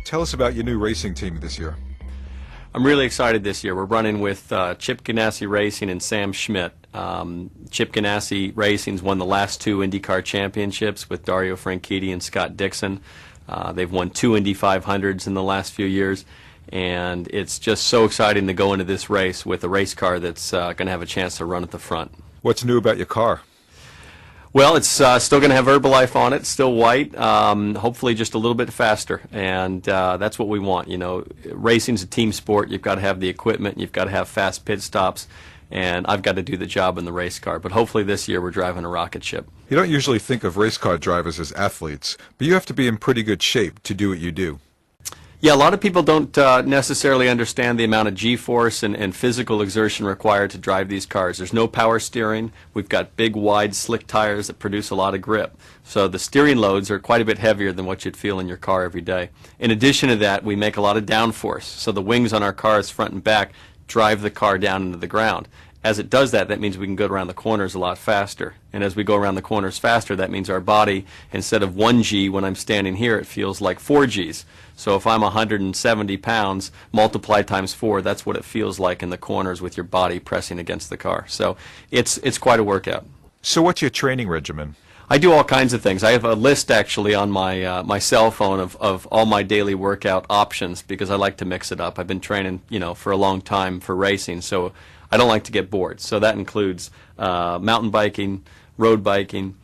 Tell us about your new racing team this year. I'm really excited this year. We're running with Chip Ganassi Racing and Sam Schmidt. Chip Ganassi Racing's won the last two IndyCar championships with Dario Franchitti and Scott Dixon. They've won two Indy 500s in the last few years, and it's just so exciting to go into this race with a race car that's going to have a chance to run at the front. What's new about your car? Well, it's still going to have Herbalife on it, still white, hopefully just a little bit faster, and that's what we want. You know, racing's a team sport. You've got to have the equipment, you've got to have fast pit stops, and I've got to do the job in the race car. But hopefully this year we're driving a rocket ship. You don't usually think of race car drivers as athletes, but you have to be in pretty good shape to do what you do. Yeah, a lot of people don't necessarily understand the amount of G-force and physical exertion required to drive these cars. There's no power steering. We've got big, wide, slick tires that produce a lot of grip. So the steering loads are quite a bit heavier than what you'd feel in your car every day. In addition to that, we make a lot of downforce. So the wings on our cars, front and back, drive the car down into the ground. As it does that, that means we can go around the corners a lot faster. And as we go around the corners faster, that means our body, instead of 1 G when I'm standing here, it feels like 4 Gs. So if I'm 170 pounds, multiplied times 4, that's what it feels like in the corners with your body pressing against the car. So it's quite a workout. So what's your training regimen? I do all kinds of things. I have a list actually on my my cell phone of all my daily workout options because I like to mix it up. I've been training, for a long time for racing, so I don't like to get bored. So that includes mountain biking, road biking,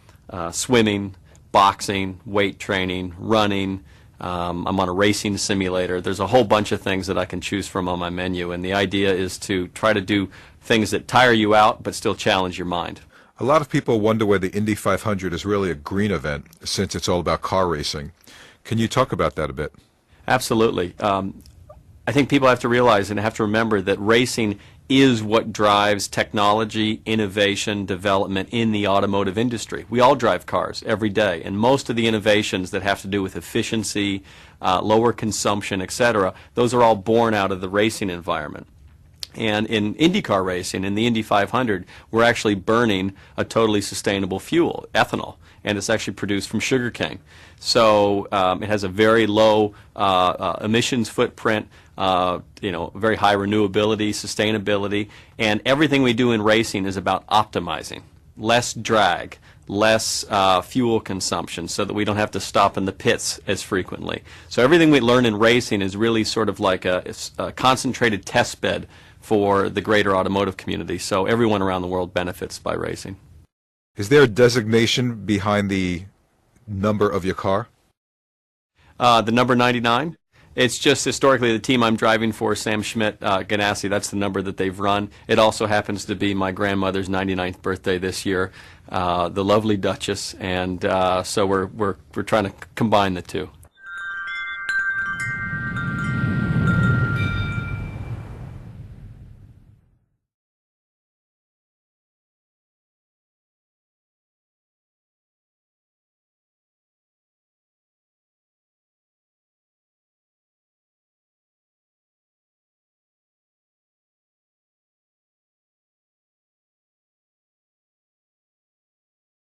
swimming, boxing, weight training, running. I'm on a racing simulator. There's a whole bunch of things that I can choose from on my menu, and the idea is to try to do things that tire you out but still challenge your mind. A lot of people wonder whether the Indy 500 is really a green event since it's all about car racing. Can you talk about that a bit? Absolutely. I think people have to realize and have to remember that racing is what drives technology, innovation, development in the automotive industry. We all drive cars every day, and most of the innovations that have to do with efficiency, lower consumption, etc., those are all born out of the racing environment. And in IndyCar racing, in the Indy 500, we're actually burning a totally sustainable fuel, ethanol, and it's actually produced from sugarcane. So it has a very low emissions footprint, very high renewability, sustainability, and everything we do in racing is about optimizing. Less drag, less fuel consumption so that we don't have to stop in the pits as frequently. So everything we learn in racing is really sort of like a concentrated test bed for the greater automotive community, so everyone around the world benefits by racing. Is there a designation behind the number of your car? The number 99? It's just historically the team I'm driving for, Sam Schmidt, Ganassi, that's the number that they've run. It also happens to be my grandmother's 99th birthday this year, the lovely Duchess, and so we're trying to combine the two.